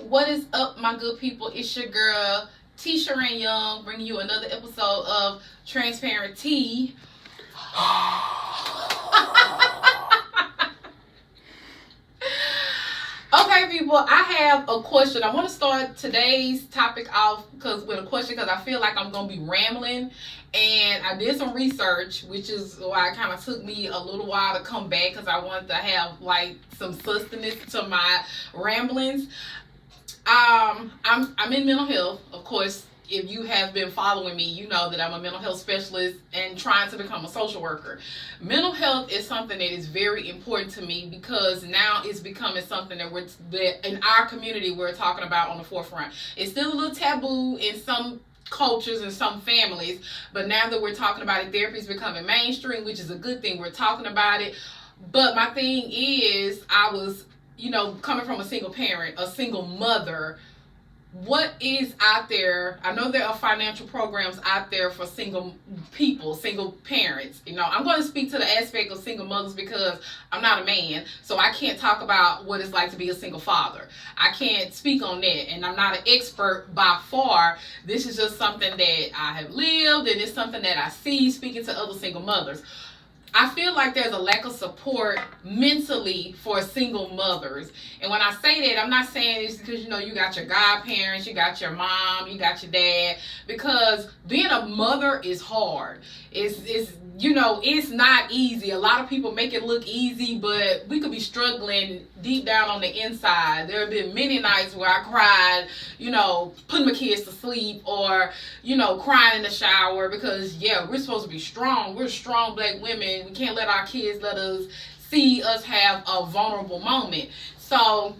What is up, my good people? It's your girl, Sherran Young, bringing you another episode of Transparent Tea. Okay, people, I have a question. I want to start today's topic off with a question because I feel like I'm going to be rambling. And I did some research, which is why it kind of took me a little while to come back because I wanted to have like some sustenance to my ramblings. I'm in mental health, of course. If you have been following me, you know that I'm a mental health specialist and trying to become a social worker. Mental health is something that is very important to me because now it's becoming something that in our community we're talking about on the forefront. It's still a little taboo in some cultures and some families, but now that we're talking about it, therapy is becoming mainstream, which is a good thing. We're talking about it. But my thing is, I was, coming from a single parent, a single mother, what is out there? I know there are financial programs out there for single people, single parents. I'm going to speak to the aspect of single mothers because I'm not a man, so I can't talk about what it's like to be a single father. I can't speak on that, and I'm not an expert by far. This is just something that I have lived, and it's something that I see speaking to other single mothers. I feel like there's a lack of support mentally for single mothers. And when I say that, I'm not saying it's because, you got your godparents, you got your mom, you got your dad. Because being a mother is hard. It's not easy. A lot of people make it look easy, but we could be struggling deep down on the inside. There have been many nights where I cried, putting my kids to sleep or, crying in the shower because, we're supposed to be strong. We're strong Black women. We can't let our kids let us see us have a vulnerable moment. So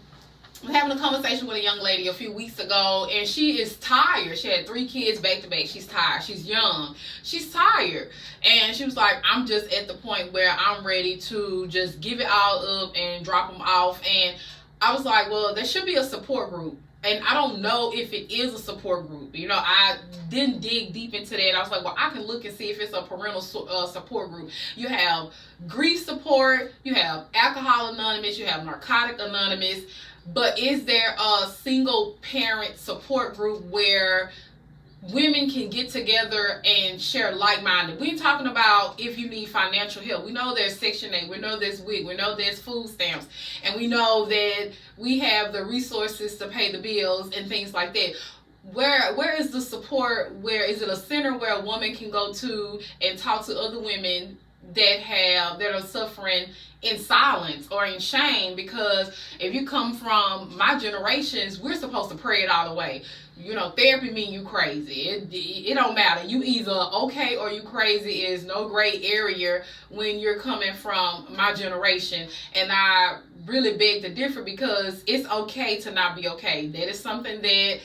I'm having a conversation with a young lady a few weeks ago, and she is tired. She had 3 kids back to back. She's tired. She's young. She's tired. And she was like, I'm just at the point where I'm ready to just give it all up and drop them off. And I was like, well, there should be a support group. And I don't know if it is a support group. I didn't dig deep into that. I was like, well, I can look and see if it's a parental support group. You have grief support. You have Alcohol Anonymous. You have Narcotic Anonymous. But is there a single parent support group where women can get together and share like-minded? We're talking about if you need financial help. We know there's Section 8. We know there's WIC. We know there's food stamps. And we know that we have the resources to pay the bills and things like that. Where is the support? Where is it a center where a woman can go to and talk to other women that are suffering in silence or in shame? Because if you come from my generations, we're supposed to pray it all away. Therapy mean you crazy. It don't matter. You either okay or you crazy. Is no gray area when you're coming from my generation. And I really beg to differ because it's okay to not be okay. That is something that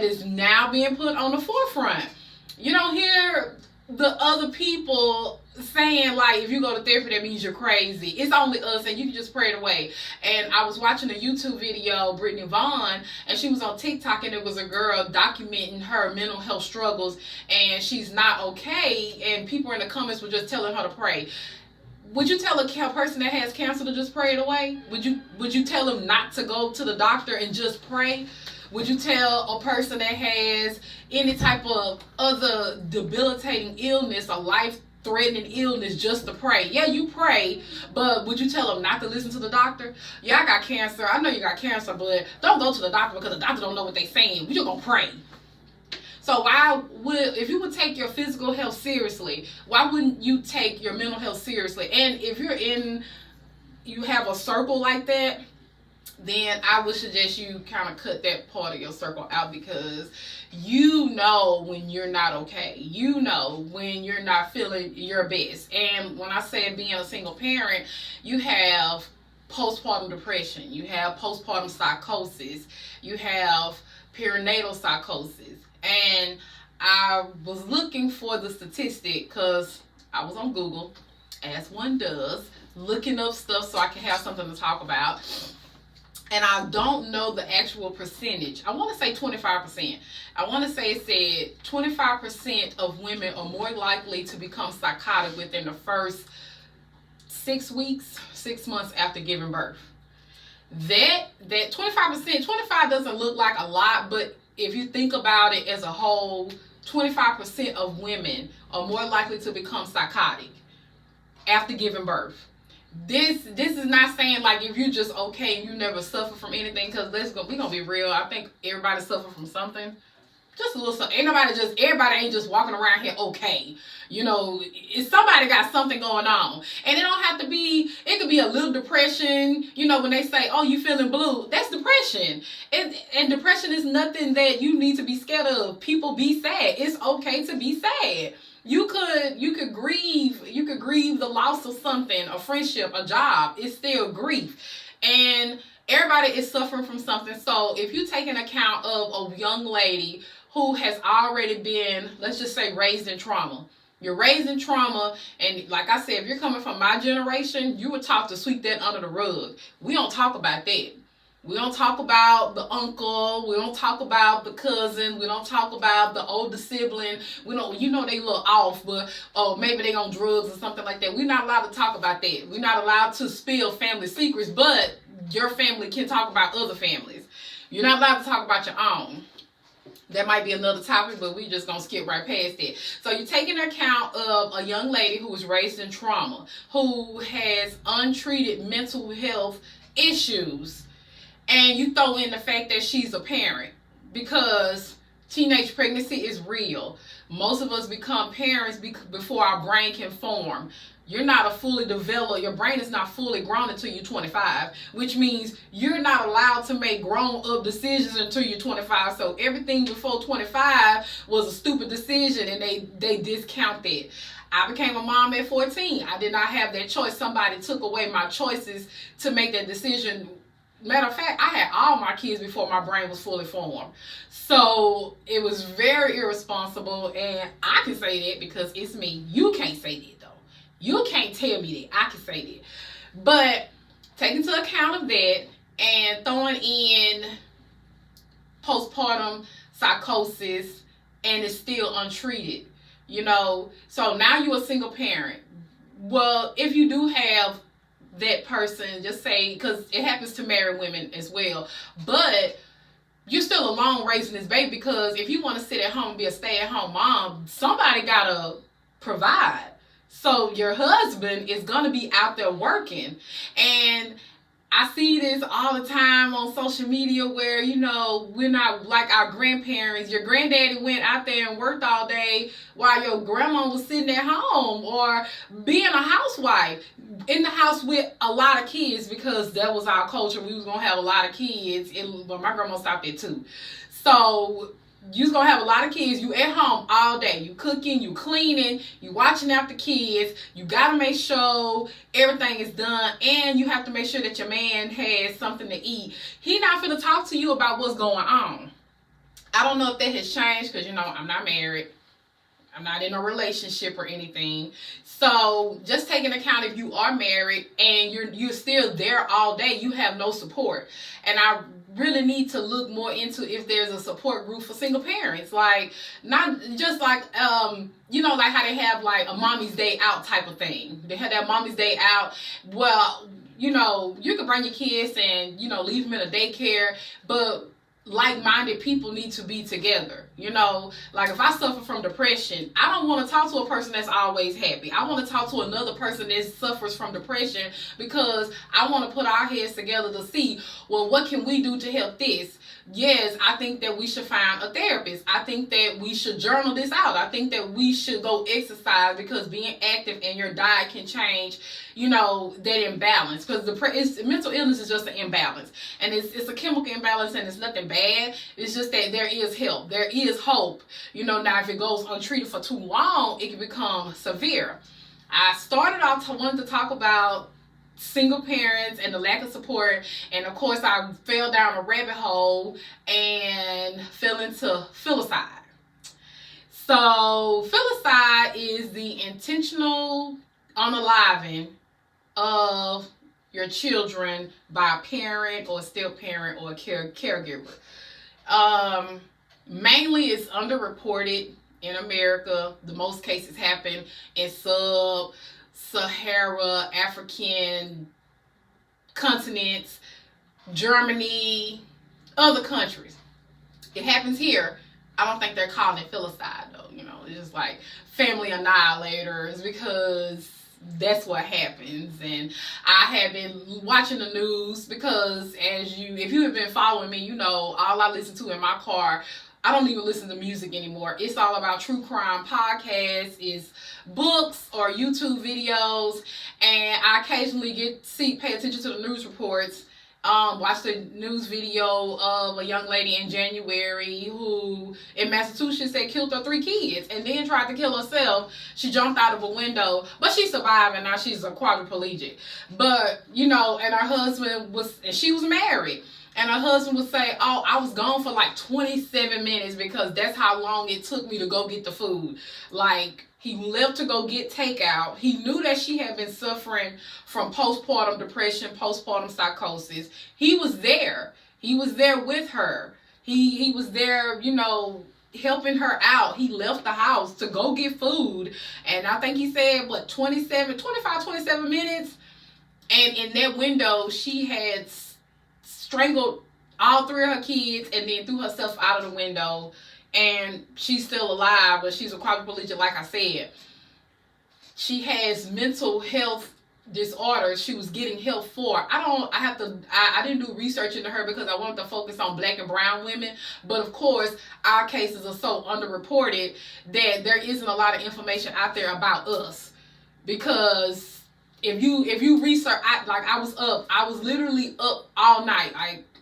is now being put on the forefront. You don't hear the other people saying like, if you go to therapy, that means you're crazy. It's only us, and you can just pray it away. And I was watching a YouTube video, Brittany Vaughn, and she was on TikTok, and it was a girl documenting her mental health struggles, and she's not okay, and people in the comments were just telling her to pray. Would you tell a person that has cancer to just pray it away? Would you tell them not to go to the doctor and just pray? Would you tell a person that has any type of other debilitating illness or life-threatening illness just to pray? Yeah, you pray, but would you tell them not to listen to the doctor? Yeah, I got cancer. I know you got cancer, but don't go to the doctor because the doctor don't know what they're saying. We just gonna pray. So if you would take your physical health seriously, why wouldn't you take your mental health seriously? And if you have a circle like that, then I would suggest you kind of cut that part of your circle out because when you're not okay. When you're not feeling your best. And when I say being a single parent, you have postpartum depression. You have postpartum psychosis. You have perinatal psychosis. And I was looking for the statistic because I was on Google, as one does, looking up stuff so I can have something to talk about. And I don't know the actual percentage. I want to say 25%. I want to say it said 25% of women are more likely to become psychotic within the first 6 weeks, 6 months after giving birth. that 25%, 25 doesn't look like a lot, but if you think about it as a whole, 25% of women are more likely to become psychotic after giving birth. This is not saying like if you just okay and you never suffer from anything, because we're gonna be real. I think everybody suffer from something. Just a little something. Everybody ain't just walking around here okay. You know, if somebody got something going on. And it don't have to be, it could be a little depression. You know, when they say, oh, you feeling blue, that's depression. And depression is nothing that you need to be scared of. People be sad. It's okay to be sad. You could grieve the loss of something, a friendship, a job. It's still grief. And everybody is suffering from something. So if you take an account of a young lady who has already been, let's just say, raised in trauma. You're raised in trauma, and like I said, if you're coming from my generation, you were taught to sweep that under the rug. We don't talk about that. We don't talk about the uncle. We don't talk about the cousin. We don't talk about the older sibling. We don't, you know, they look off, but maybe they on drugs or something like that. We're not allowed to talk about that. We're not allowed to spill family secrets, but your family can talk about other families. You're not allowed to talk about your own. That might be another topic, but we just gonna skip right past it. So you take into account of a young lady who was raised in trauma, who has untreated mental health issues, and you throw in the fact that she's a parent, because teenage pregnancy is real. Most of us become parents before our brain can form. You're not a fully developed, your brain is not fully grown until you're 25, which means you're not allowed to make grown-up decisions until you're 25. So everything before 25 was a stupid decision, and they discount that. I became a mom at 14. I did not have that choice. Somebody took away my choices to make that decision. Matter of fact, I had all my kids before my brain was fully formed. So it was very irresponsible, and I can say that because it's me. You can't say that, though. You can't tell me that. I can say that. But take into account of that and throwing in postpartum psychosis, and it's still untreated. You know, so now you're a single parent. Well, if you do have that person, just say, because it happens to married women as well, but you're still alone raising this baby, because if you want to sit at home and be a stay-at-home mom, somebody gotta provide. So your husband is going to be out there working. And I see this all the time on social media where, you know, we're not like our grandparents. Your granddaddy went out there and worked all day while your grandma was sitting at home, or being a housewife in the house with a lot of kids, because that was our culture. We was going to have a lot of kids. But my grandma stopped there too. So you're going to have a lot of kids. You at home all day. You cooking, you cleaning, you watching after kids. You got to make sure everything is done. And you have to make sure that your man has something to eat. He not finna talk to you about what's going on. I don't know if that has changed, because, you know, I'm not married. I'm not in a relationship or anything. So just take into account, if you are married and you're still there all day, you have no support. And I really need to look more into if there's a support group for single parents. Like, not just like, you know, like how they have like a mommy's day out type of thing. They have that mommy's day out. Well, you know, you can bring your kids and, you know, leave them in a daycare, but like-minded people need to be together. You know, like if I suffer from depression, I don't want to talk to a person that's always happy. I want to talk to another person that suffers from depression, because I want to put our heads together to see, well, what can we do to help this? Yes, I think that we should find a therapist. I think that we should journal this out. I think that we should go exercise, because being active in your diet can change, you know, that imbalance. Because mental illness is just an imbalance, and it's a chemical imbalance, and it's nothing bad. It's just that there is help. There is hope. You know, now if it goes untreated for too long, it can become severe. I started off wanting to talk about single parents and the lack of support, and of course I fell down a rabbit hole and fell into filicide. So filicide is the intentional unaliving of your children by a parent or a step parent or a caregiver. Mainly it's underreported in America. The most cases happen in sub-Sahara African continents. Germany, other countries. It happens here. I don't think they're calling it filicide though. It's just like family annihilators because that's what happens. And I have been watching the news because if you have been following me, all I listen to in my car, I don't even listen to music anymore. It's all about true crime podcasts, is books or YouTube videos, and I occasionally pay attention to the news reports. Watched a news video of a young lady in January who in Massachusetts had killed her 3 kids and then tried to kill herself. She jumped out of a window, but she survived and now she's a quadriplegic. But, and her husband and she was married. And her husband would say, oh, I was gone for like 27 minutes because that's how long it took me to go get the food. Like, he left to go get takeout. He knew that she had been suffering from postpartum depression, postpartum psychosis. He was there. He was there with her. He was there, helping her out. He left the house to go get food. And I think he said, 27 minutes. And in that window, she had strangled all 3 of her kids and then threw herself out of the window. And she's still alive, but she's a quadriplegic, like I said. She has mental health disorders she was getting help for. I didn't do research into her because I wanted to focus on Black and brown women. But of course, our cases are so underreported that there isn't a lot of information out there about us. Because if you research, I was literally up all night.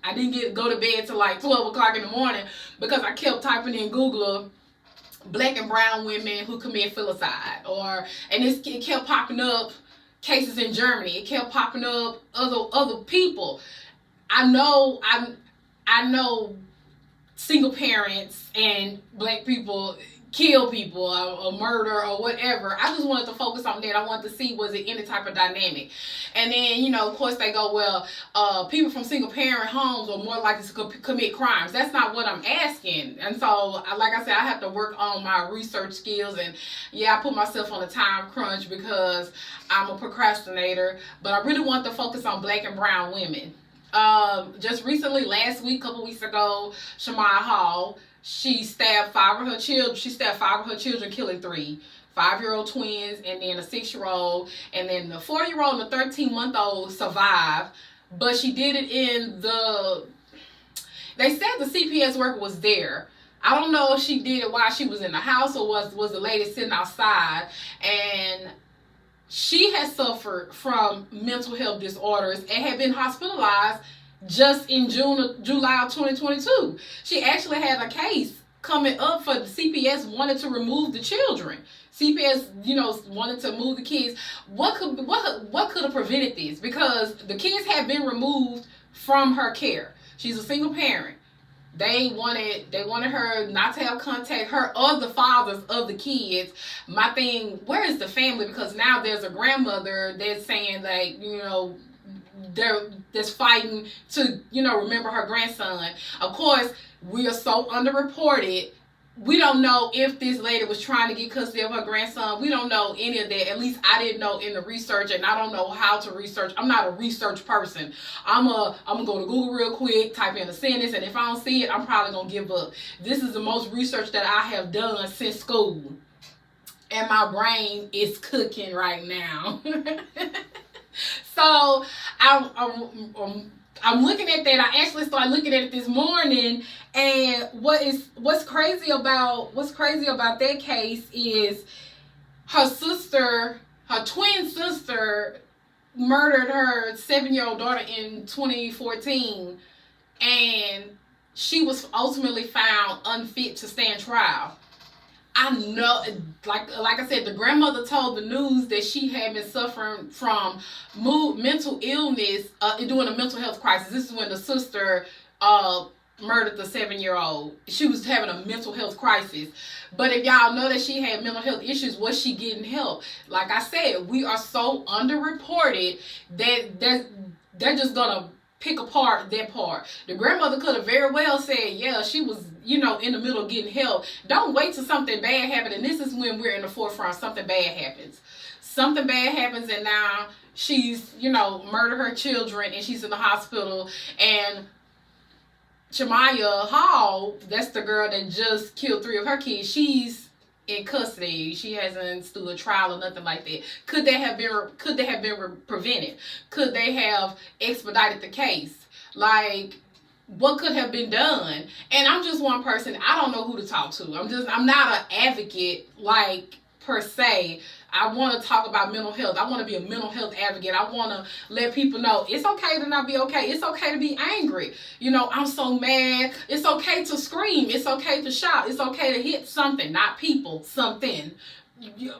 I didn't go to bed till like 12 o'clock in the morning because I kept typing in Google Black and brown women who commit filicide, and it kept popping up cases in Germany. It kept popping up other people. I know single parents and Black people kill people or murder or whatever. I just wanted to focus on that. I wanted to see, was it any type of dynamic? And then, of course they go, well, people from single parent homes are more likely to commit crimes. That's not what I'm asking. And so, like I said, I have to work on my research skills. And yeah, I put myself on a time crunch because I'm a procrastinator. But I really want to focus on Black and brown women. Just recently, last week, couple weeks ago, Shamaya Hall, she stabbed 5 of her children. She stabbed 5 of her children, killing 3. 5-year-old twins, and then a 6-year-old, and then the 4-year-old and the 13-month-old survived. But she did it they said the CPS worker was there. I don't know if she did it while she was in the house or was the lady sitting outside. And she has suffered from mental health disorders and had been hospitalized just in July of 2022. She actually had a case coming up for the CPS wanted to remove the children. CPS, wanted to move the kids. What could have prevented this? Because the kids had been removed from her care. She's a single parent. They wanted her not to have contact, her or the fathers of the kids. My thing, where is the family? Because now there's a grandmother that's saying that's fighting to, remember her grandson. Of course, we are so underreported. We don't know if this lady was trying to get custody of her grandson. We don't know any of that. At least I didn't know in the research, and I don't know how to research. I'm not a research person. I'm gonna go to Google real quick, type in a sentence, and if I don't see it, I'm probably gonna give up. This is the most research that I have done since school, and my brain is cooking right now. So I'm looking at that. I actually started looking at it this morning, and what's crazy about that case is her twin sister murdered her 7-year-old daughter in 2014, and she was ultimately found unfit to stand trial. I know, like I said, the grandmother told the news that she had been suffering from mental illness during a mental health crisis. This is when the sister murdered the 7-year-old. She was having a mental health crisis. But if y'all know that she had mental health issues, was she getting help? Like I said, we are so underreported that they're just gonna pick apart that part. The grandmother could have very well said, yeah, she was, in the middle of getting help. Don't wait till something bad happens. And this is when we're in the forefront. Something bad happens. something bad happens and now she's, murdered her children and she's in the hospital, and Shamaya Hall, that's the girl that just killed 3 of her kids, she's in custody. She hasn't stood a trial or nothing like that. Could they have been prevented? Could they have expedited the case? Like, what could have been done? And I'm just one person. I don't know who to talk to. I'm not an advocate, like, per se. I want to talk about mental health. I want to be a mental health advocate. I want to let people know it's okay to not be okay. It's okay to be angry. I'm so mad. It's okay to scream. It's okay to shout. It's okay to hit something, not people, something.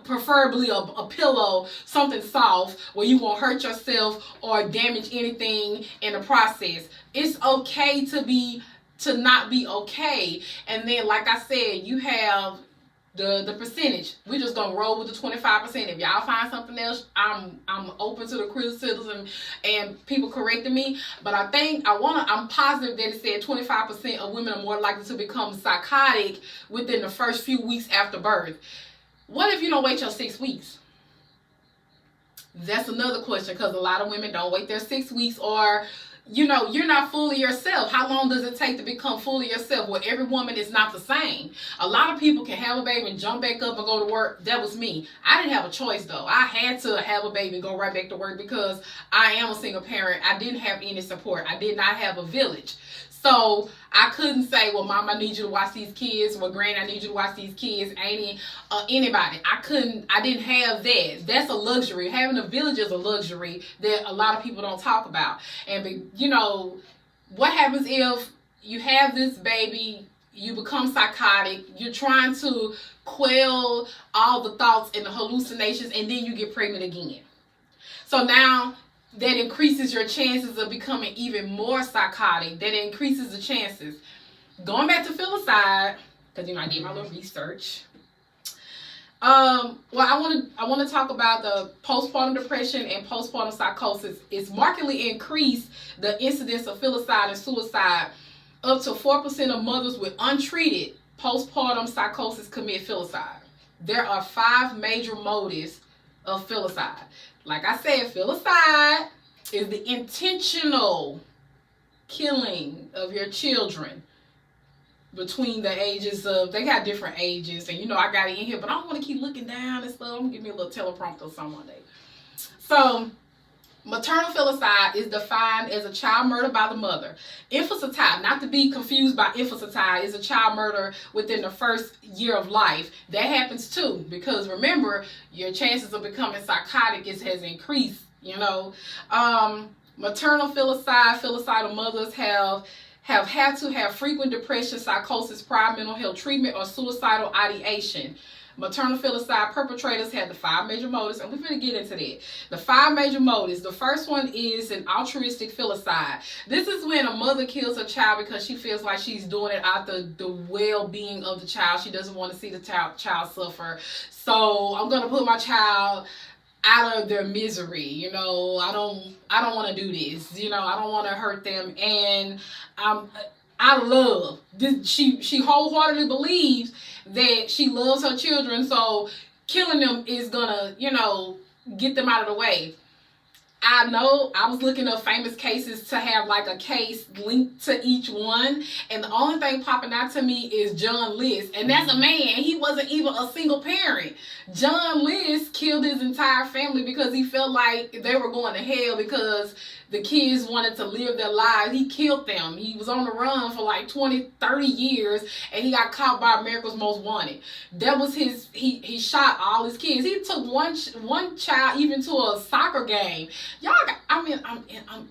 Preferably a pillow, something soft where you won't hurt yourself or damage anything in the process. It's okay to not be okay. And then, like I said, you have the percentage. We're just gonna roll with the 25%. If y'all find something else, I'm open to the criticism and people correcting me. But I'm positive that it said 25% of women are more likely to become psychotic within the first few weeks after birth. What if you don't wait your 6 weeks? That's another question, because a lot of women don't wait their 6 weeks, or you're not fully yourself. How long does it take to become fully yourself? Well, every woman is not the same. A lot of people can have a baby and jump back up and go to work. That was me. I didn't have a choice, though. I had to have a baby and go right back to work because I am a single parent. I didn't have any support. I did not have a village. So I couldn't say, well, Mom, I need you to watch these kids. Well, Granny, I need you to watch these kids. Auntie, anybody. I didn't have that. That's a luxury. Having a village is a luxury that a lot of people don't talk about. And, what happens if you have this baby, you become psychotic, you're trying to quell all the thoughts and the hallucinations, and then you get pregnant again. So now that increases your chances of becoming even more psychotic. That increases the chances. Going back to filicide, because I did my little research. I want to talk about the postpartum depression and postpartum psychosis. It's markedly increased the incidence of filicide and suicide. Up to 4% of mothers with untreated postpartum psychosis commit filicide. There are 5 major motives of filicide. Like I said, filicide is the intentional killing of your children between the ages of, they got different ages, and I got it in here, but I don't want to keep looking down and stuff. I'm going to give me a little teleprompter or something one day. So, maternal filicide is defined as a child murdered by the mother. Infanticide, not to be confused by infanticide, is a child murder within the first year of life. That happens too, because remember, your chances of becoming psychotic has increased, Maternal filicide, filicidal mothers have had to have frequent depression, psychosis, prior mental health treatment, or suicidal ideation. Maternal filicide perpetrators have the 5 major motives, and we're going to get into that. The 5 major motives. The first one is an altruistic filicide. This is when a mother kills her child because she feels like she's doing it out the well-being of the child. She doesn't want to see the child suffer. So I'm going to put my child out of their misery. I don't want to do this. I don't want to hurt them. And out of love. She wholeheartedly believes that she loves her children, so killing them is gonna, get them out of the way. I know I was looking up famous cases to have like a case linked to each one, and the only thing popping out to me is John List, and that's a man. He wasn't even a single parent. John List killed his entire family because he felt like they were going to hell because the kids wanted to live their lives. He killed them. He was on the run for like 20, 30 years, and he got caught by America's Most Wanted. That was he shot all his kids. He took one child even to a soccer game. I'm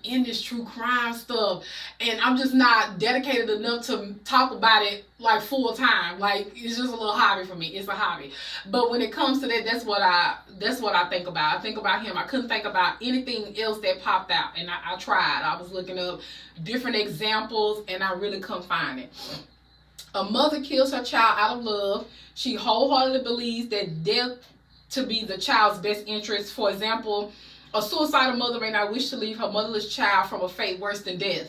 in this true crime stuff, and I'm just not dedicated enough to talk about it like full time. Like, it's just a little hobby for me. It's a hobby. But when it comes to that, that's what I think about. I think about him. I couldn't think about anything else that popped out, and I tried. I was looking up different examples, and I really couldn't find it. A mother kills her child out of love. She wholeheartedly believes that death to be the child's best interest. For example, a suicidal mother may not wish to leave her motherless child from a fate worse than death.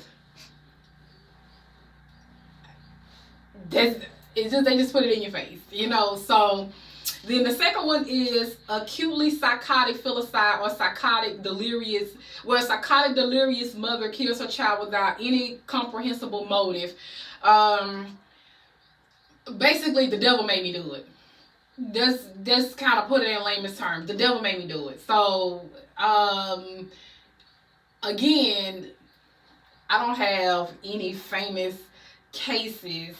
They just put it in your face, So Then the second one is acutely psychotic filicide or psychotic delirious, where a psychotic delirious mother kills her child without any comprehensible motive. Basically, the devil made me do it. That's kind of put it in layman's terms. The devil made me do it. So, again, I don't have any famous cases.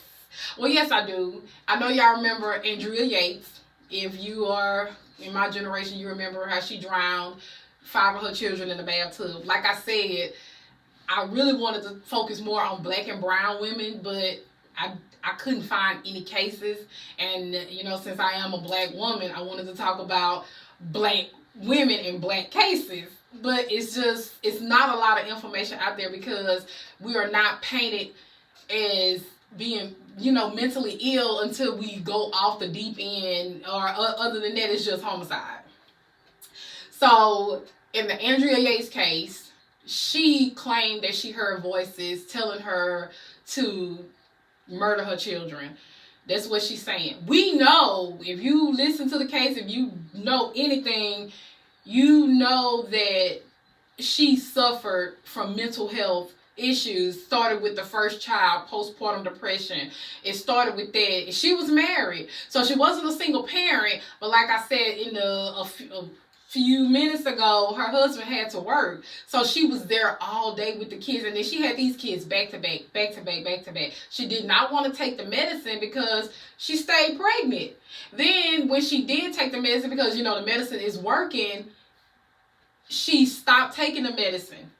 Well, yes, I do. I know y'all remember Andrea Yates. If you are in my generation, you remember how she drowned 5 of her children in the bathtub. Like I said, I really wanted to focus more on black and brown women, but I couldn't find any cases. And, you know, since I am a black woman, I wanted to talk about black women in black cases. But it's not a lot of information out there because we are not painted as being, you know, mentally ill until we go off the deep end, or other than that, it's just homicide. So in the Andrea Yates case, she claimed that she heard voices telling her to murder her children. That's what she's saying. We know, if you listen to the case, if you know anything, you know that she suffered from mental health issues. Started with the first child, postpartum depression. It started with that. She was married, so she wasn't a single parent, but like I said in a few minutes ago, her husband had to work, so she was there all day with the kids, and then she had these kids back to back, back to back, back to back. She did not want to take the medicine because she stayed pregnant. Then when she did take the medicine, because you know the medicine is working, she stopped taking the medicine.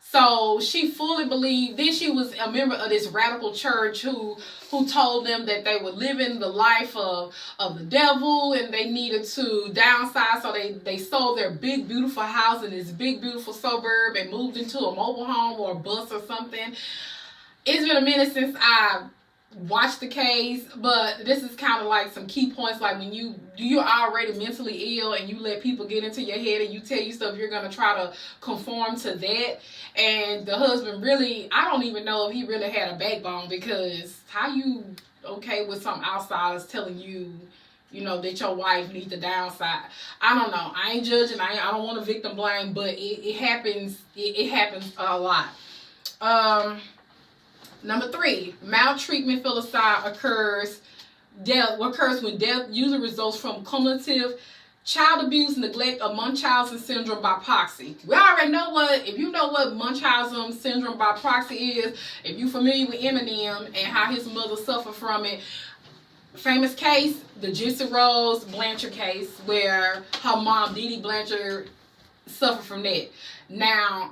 So she fully believed. Then she was a member of this radical church who told them that they were living the life of the devil and they needed to downsize. So they sold their big beautiful house in this big beautiful suburb and moved into a mobile home or a bus or something. It's been a minute since I watched the case, but this is kind of like some key points. Like when you're already mentally ill and you let people get into your head and you tell you stuff, you're going to try to conform to that. And the husband really, I don't even know if he really had a backbone, because how you okay with some outsiders telling you, you know, that your wife needs to downside? I don't know. I ain't judging. I don't want to victim blame, but it happens. It happens a lot. Number 3, maltreatment filicide occurs when death usually results from cumulative child abuse, neglect, or Munchausen syndrome by proxy. We already know if you know what Munchausen syndrome by proxy is, if you're familiar with Eminem and how his mother suffered from it. Famous case, the Gypsy Rose Blanchard case, where her mom, Dee Dee Blanchard, suffered from that. Now,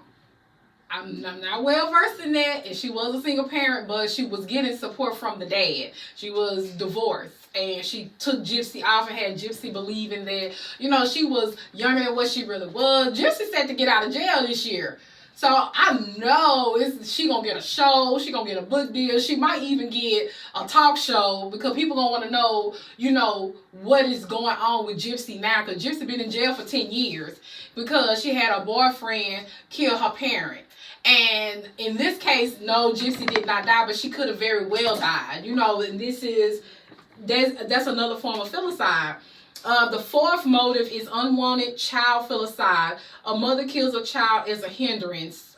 I'm not well versed in that, and she was a single parent, but she was getting support from the dad. She was divorced, and she took Gypsy off and had Gypsy believing that, you know, she was younger than what she really was. Gypsy set to get out of jail this year. So I know she gonna get a show, she gonna get a book deal, she might even get a talk show, because people gonna want to know, you know, what is going on with Gypsy now, because Gypsy been in jail for 10 years because she had a boyfriend kill her parent. And in this case, no, Gypsy did not die, but she could have very well died. You know, and that's another form of filicide. The 4th motive is unwanted child filicide. A mother kills a child as a hindrance.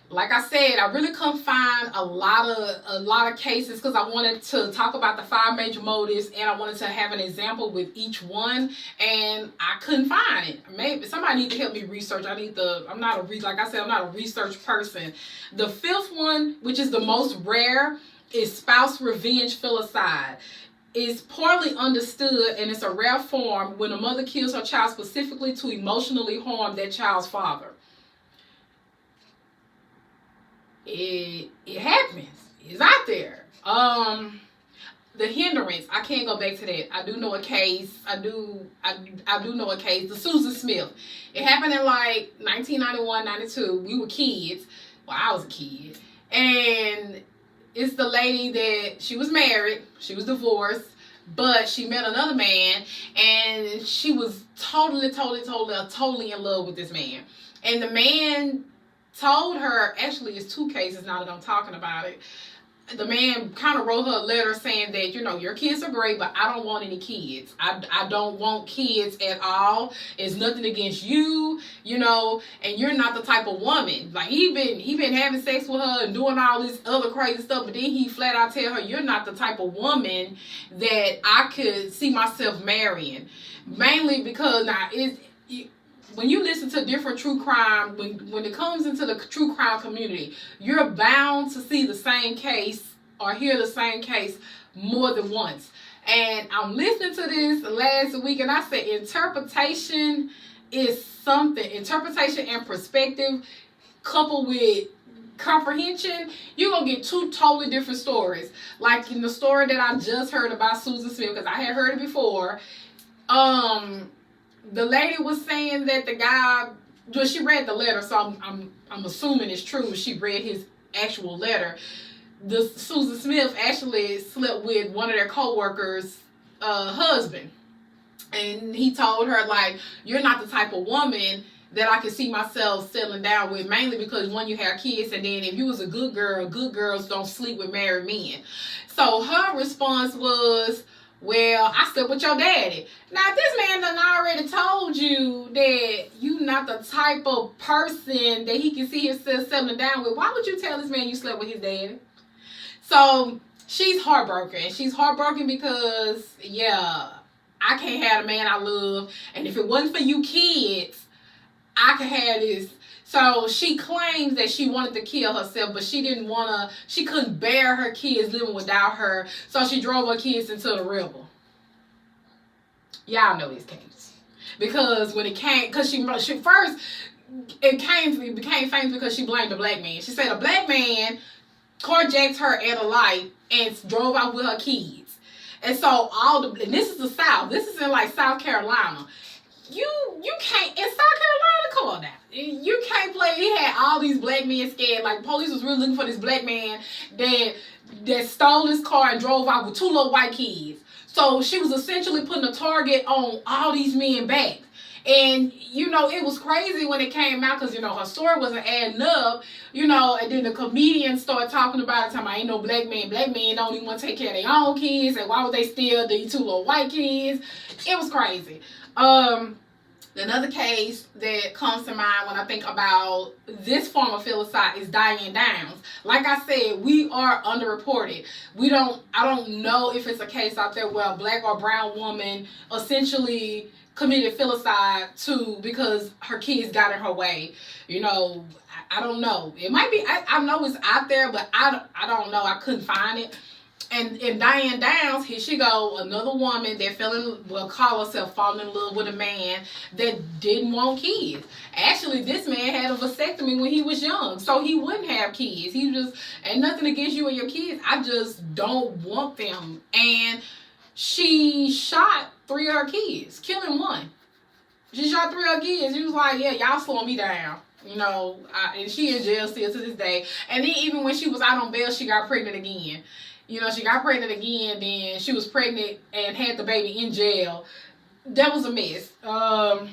Like I said, I really couldn't find a lot of cases, because I wanted to talk about the 5 major motives, and I wanted to have an example with each one, and I couldn't find it. Maybe somebody need to help me research. I'm not a research person. The 5th one, which is the most rare, is spouse revenge filicide. It's poorly understood, and it's a rare form when a mother kills her child specifically to emotionally harm that child's father. It happens. It's out there. The hindrance, I can't go back to that. I do know a case. I do know a case. The Susan Smith. It happened in like 1991, 92. We were kids. Well, I was a kid. And it's the lady that she was married. She was divorced. But she met another man. And she was totally in love with this man. And the man told her, actually it's 2 cases now that I'm talking about it, the man kind of wrote her a letter saying that, you know, your kids are great, but I don't want any kids. I don't want kids at all. It's nothing against you, you know, and you're not the type of woman. Like, he been having sex with her and doing all this other crazy stuff, but then he flat out tell her, you're not the type of woman that I could see myself marrying. Mainly because now when you listen to different true crime, when it comes into the true crime community, you're bound to see the same case or hear the same case more than once. And I'm listening to this last week, and I said interpretation is something. Interpretation and perspective coupled with comprehension, you're going to get two totally different stories. Like in the story that I just heard about Susan Smith, because I had heard it before, the lady was saying that the guy, well, she read the letter, so I'm assuming it's true. She read his actual letter. The Susan Smith actually slept with one of their co-workers' husband, and he told her, like, you're not the type of woman that I can see myself settling down with, mainly because, one, you have kids, and then if you was a good girl, good girls don't sleep with married men. So her response was, well, I slept with your daddy. Now, this man done already told you that you not the type of person that he can see himself settling down with. Why would you tell this man you slept with his daddy? So she's heartbroken. She's heartbroken because, yeah, I can't have the man I love. And if it wasn't for you kids, I could have this. So she claims that she wanted to kill herself, but she couldn't bear her kids living without her, so she drove her kids into the river. Y'all know this case. Because when it came, because she first, it became famous because she blamed a black man. She said a black man carjacked her at a light and drove out with her kids. And so and this is the South. This is in like South Carolina. You can't, in South Carolina, come on now. You can't play. He had all these black men scared. Like, police was really looking for this black man that stole his car and drove out with two little white kids. So she was essentially putting a target on all these men back. And, you know, it was crazy when it came out because, you know, her story wasn't adding up, you know, and then the comedians started talking about it, talking about ain't no black men. Black men don't even want to take care of their own kids, and why would they steal these two little white kids? It was crazy. Another case that comes to mind when I think about this form of filicide is Diane Downs. Like I said, we are underreported. I don't know if it's a case out there where a black or brown woman essentially committed filicide because her kids got in her way. You know, I don't know. It might be, I know it's out there, but I don't know. I couldn't find it. And Diane Downs, here she go, another woman that call herself falling in love with a man that didn't want kids. Actually, this man had a vasectomy when he was young, so he wouldn't have kids. He just, and nothing against you and your kids, I just don't want them. And she shot 3 of her kids, killing one. She shot 3 of her kids. She was like, yeah, y'all slowing me down. You know, and she in jail still to this day. And then even when she was out on bail, she got pregnant again. You know, she got pregnant again, then she was pregnant and had the baby in jail. That was a mess. A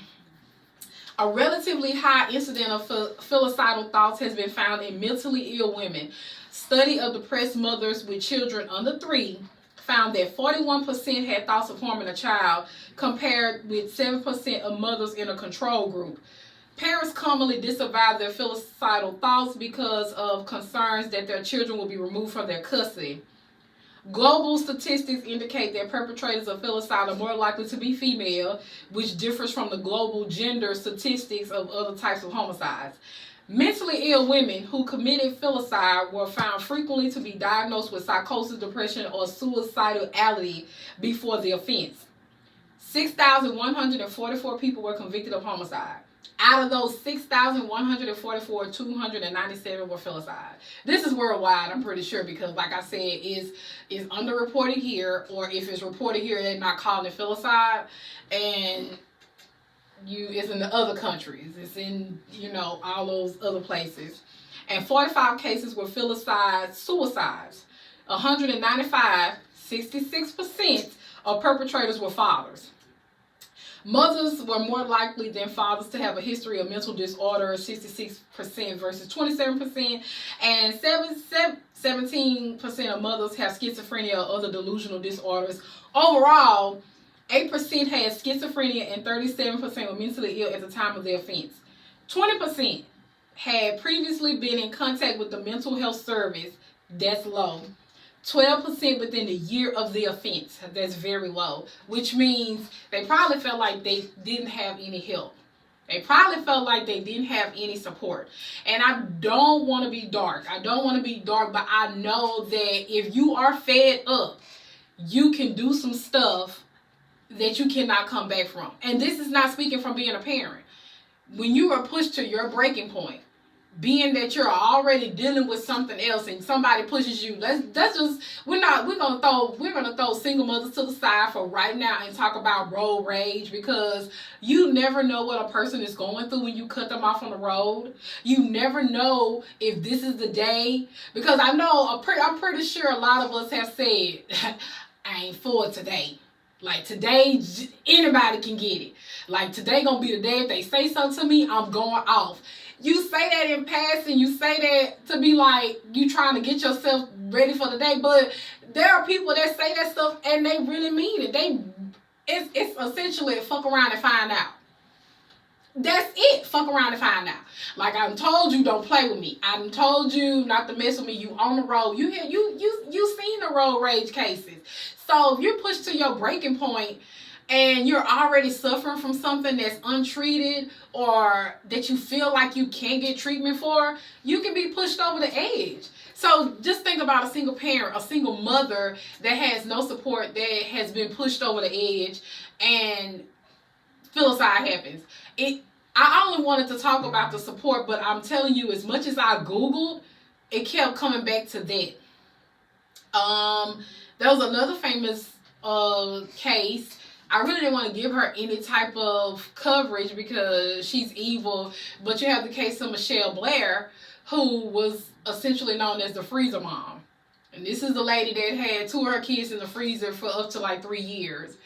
relatively high incident of filicidal thoughts has been found in mentally ill women. Study of depressed mothers with children under 3 found that 41% had thoughts of harming a child, compared with 7% of mothers in a control group. Parents commonly disavow their filicidal thoughts because of concerns that their children will be removed from their custody. Global statistics indicate that perpetrators of filicide are more likely to be female, which differs from the global gender statistics of other types of homicides. Mentally ill women who committed filicide were found frequently to be diagnosed with psychosis, depression, or suicidality before the offense. 6,144 people were convicted of homicide. Out of those 6,144, 297 were filicide. This is worldwide, I'm pretty sure, because like I said, is underreported here, or if it's reported here, they're not calling it filicide, and it's in the other countries. It's in, you know, all those other places. And 45 cases were filicide suicides. 195, 66% of perpetrators were fathers. Mothers were more likely than fathers to have a history of mental disorder, 66% versus 27%, and 17% of mothers have schizophrenia or other delusional disorders. Overall, 8% had schizophrenia and 37% were mentally ill at the time of the offense. 20% had previously been in contact with the mental health service. That's low. 12% within the year of the offense. That's very low, which means they probably felt like they didn't have any help. They probably felt like they didn't have any support. And I don't want to be dark. But I know that if you are fed up, you can do some stuff that you cannot come back from. And this is not speaking from being a parent. When you are pushed to your breaking point, being that you're already dealing with something else and somebody pushes you, we're gonna throw single mothers to the side for right now and talk about road rage, because you never know what a person is going through when you cut them off on the road. You never know if this is the day, because I'm pretty sure a lot of us have said, I ain't for today. Like, today, anybody can get it. Like, today gonna be the day. If they say something to me, I'm going off. You say that in passing. You say that to be like, you trying to get yourself ready for the day. But there are people that say that stuff and they really mean it. It's essentially fuck around and find out. That's it. Fuck around and find out. Like, I told you, don't play with me. I told you not to mess with me. You on the road. You seen the road rage cases. So if you're pushed to your breaking point and you're already suffering from something that's untreated or that you feel like you can't get treatment for, you can be pushed over the edge. So just think about a single parent, a single mother that has no support, that has been pushed over the edge, and filicide happens. I only wanted to talk about the support, but I'm telling you, as much as I Googled, it kept coming back to that. There was another famous case. I really didn't want to give her any type of coverage because she's evil, but you have the case of Michelle Blair, who was essentially known as the freezer mom. And this is the lady that had 2 of her kids in the freezer for up to like 3 years.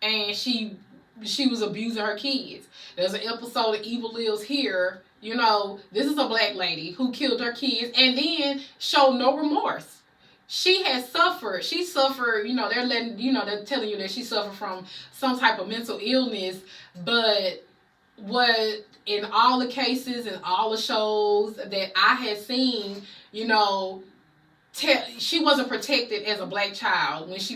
And she was abusing her kids. There's an episode of Evil Lives Here. You know, this is a black lady who killed her kids and then showed no remorse. She has suffered. She suffered, they're telling you that she suffered from some type of mental illness. But what, in all the cases and all the shows that I had seen, she wasn't protected as a black child. When she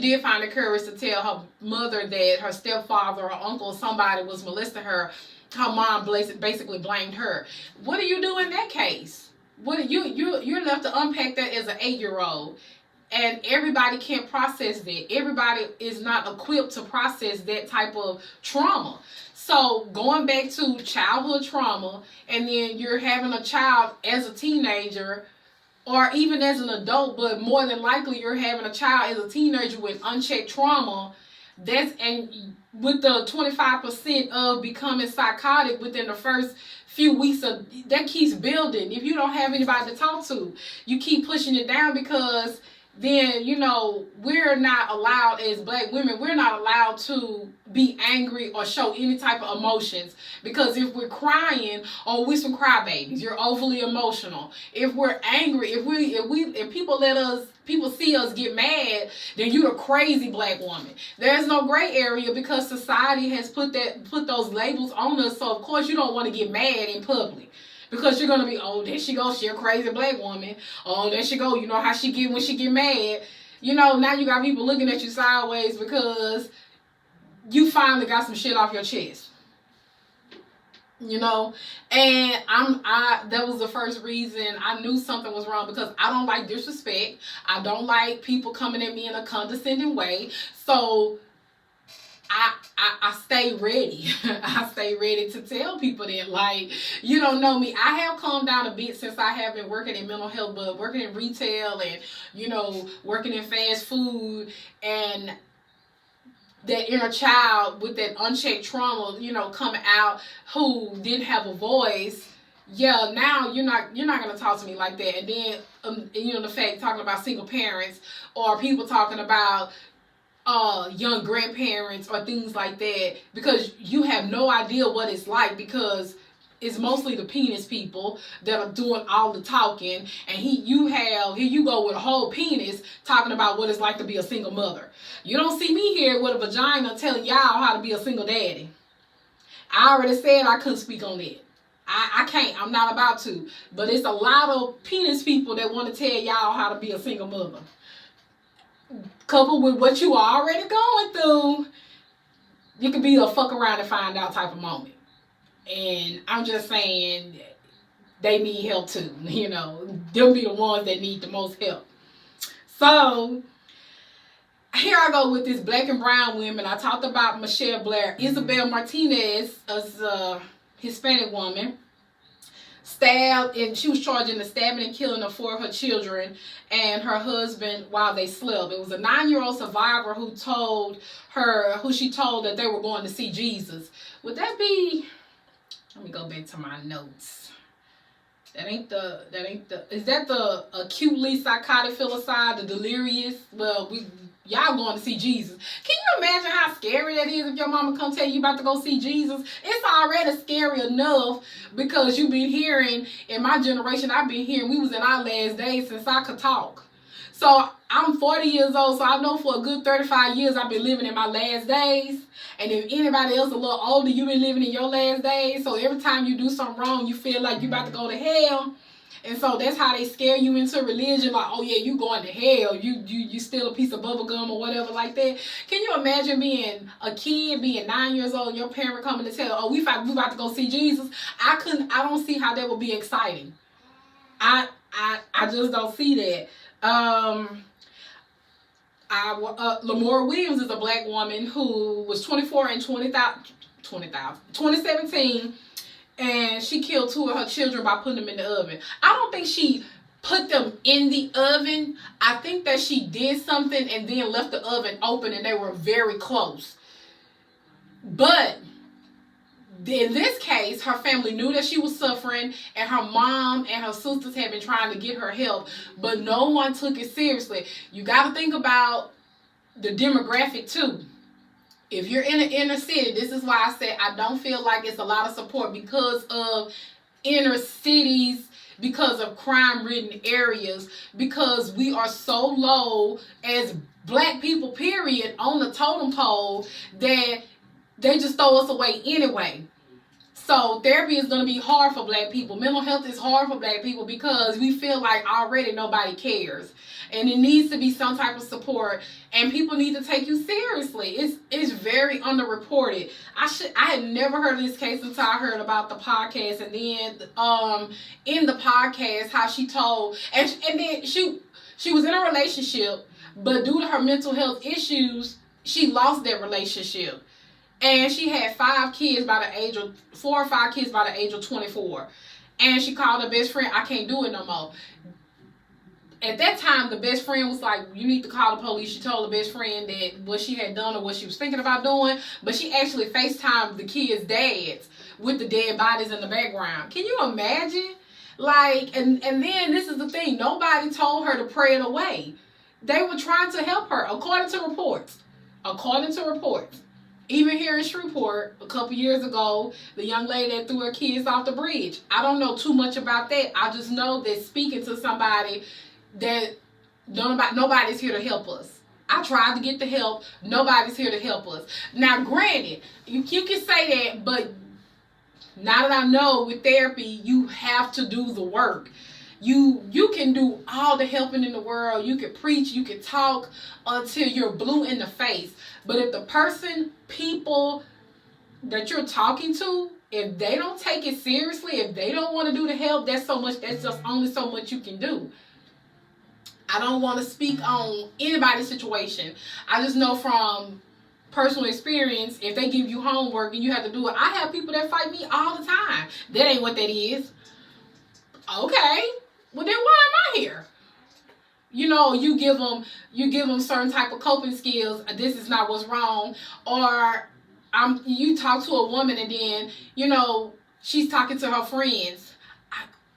did find the courage to tell her mother that her stepfather or uncle or somebody was molesting her, her mom basically blamed her. What do you do in that case? You're left to unpack that as an 8-year-old, and everybody can't process that. Everybody is not equipped to process that type of trauma. So going back to childhood trauma, and then you're having a child as a teenager, or even as an adult, but more than likely you're having a child as a teenager with unchecked trauma. And with the 25% of becoming psychotic within the first few weeks that keeps building. If you don't have anybody to talk to, you keep pushing it down, because then, we're not allowed, as black women, we're not allowed to be angry or show any type of emotions. Because if we're crying, we're some crybabies. You're overly emotional. If we're angry, if people see us get mad, then you're a crazy black woman. There's no gray area, because society has put those labels on us. So of course you don't want to get mad in public, because you're gonna be, there she goes, she a crazy black woman. Oh, there she go, you know how she get when she get mad. Now you got people looking at you sideways because you finally got some shit off your chest. And that was the first reason I knew something was wrong, because I don't like disrespect. I don't like people coming at me in a condescending way. So I stay ready. I stay ready to tell people that, like, you don't know me. I have calmed down a bit since I have been working in mental health, but working in retail and, working in fast food, and that inner child with that unchecked trauma, coming out, who didn't have a voice. Yeah, now you're not gonna talk to me like that. And then the fact talking about single parents, or people talking about young grandparents or things like that, because you have no idea what it's like, because it's mostly the penis people that are doing all the talking, and here you go with a whole penis talking about what it's like to be a single mother. You don't see me here with a vagina telling y'all how to be a single daddy. I already said I couldn't speak on that. I can't. I'm not about to. But it's a lot of penis people that want to tell y'all how to be a single mother. Coupled with what you are already going through, you can be a fuck around and find out type of moment. And I'm just saying, they need help too. You know, they'll be the ones that need the most help. So here I go with this black and brown women. I talked about Michelle Blair. Isabel Martinez is a Hispanic woman, stabbed, and she was charged in the stabbing and killing of 4 of her children and her husband while they slept. It was a 9-year-old survivor who she told that they were going to see Jesus. Would that be, let me go back to my notes. Is that the acutely psychotic filicide, the delirious? Well, y'all going to see Jesus. Can you imagine how scary that is if your mama come tell you about to go see Jesus? It's already scary enough because you've been hearing, in my generation, I've been hearing, we was in our last days since I could talk. So I'm 40 years old, so I know for a good 35 years I've been living in my last days. And if anybody else a little older, you've been living in your last days. So every time you do something wrong, you feel like you're about to go to hell. And so that's how they scare you into religion. Like, oh yeah, you going to hell. You steal a piece of bubble gum or whatever like that. Can you imagine being a kid, being 9 years old, and your parent coming to tell, oh, we about to go see Jesus? I don't see how that would be exciting. I just don't see that. Lamora Williams is a black woman who was 24 in 2017, and she killed 2 of her children by putting them in the oven. I don't think she put them in the oven. I think that she did something and then left the oven open, and they were very close. But in this case, her family knew that she was suffering, and her mom and her sisters had been trying to get her help, but no one took it seriously. You got to think about the demographic too. If you're in the inner city, this is why I said I don't feel like it's a lot of support because of inner cities, because of crime-ridden areas, because we are so low as black people, period, on the totem pole that they just throw us away anyway. So therapy is going to be hard for black people. Mental health is hard for black people because we feel like already nobody cares. And it needs to be some type of support, and people need to take you seriously. It's very underreported. I had never heard of this case until I heard about the podcast, and then in the podcast how she told, and then she was in a relationship, but due to her mental health issues, she lost that relationship. And she had 4 or 5 kids by the age of 24. And she called her best friend, I can't do it no more. At that time, the best friend was like, you need to call the police. She told the best friend that what she had done or what she was thinking about doing. But she actually FaceTimed the kids' dads with the dead bodies in the background. Can you imagine? Like, and then this is the thing. Nobody told her to pray it away. They were trying to help her, according to reports. Even here in Shreveport, a couple years ago, the young lady that threw her kids off the bridge. I don't know too much about that. I just know that speaking to somebody that nobody's here to help us. I tried to get the help. Nobody's here to help us. Now, granted, you can say that, but now that I know with therapy, you have to do the work. You can do all the helping in the world. You can preach. You can talk until you're blue in the face. But if the people that you're talking to, if they don't take it seriously, if they don't want to do the help, that's just only so much you can do. I don't want to speak on anybody's situation. I just know from personal experience, if they give you homework and you have to do it, I have people that fight me all the time. That ain't what that is. Okay, well then why am I here? You know, you give them certain type of coping skills. This is not what's wrong. Or you talk to a woman and then, you know, she's talking to her friends.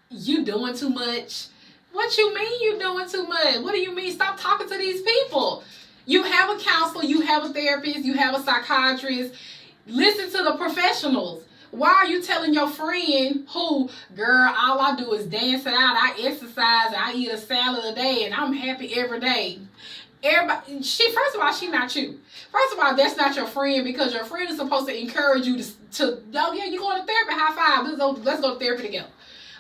You doing too much. What you mean you doing too much? What do you mean? Stop talking to these people. You have a counselor, you have a therapist, you have a psychiatrist. Listen to the professionals. Why are you telling your friend who, girl, all I do is dance it out, I exercise, I eat a salad a day, and I'm happy every day? Everybody, first of all, she not you. First of all, that's not your friend, because your friend is supposed to encourage you to oh yeah, you going to therapy, high five, let's go to therapy together.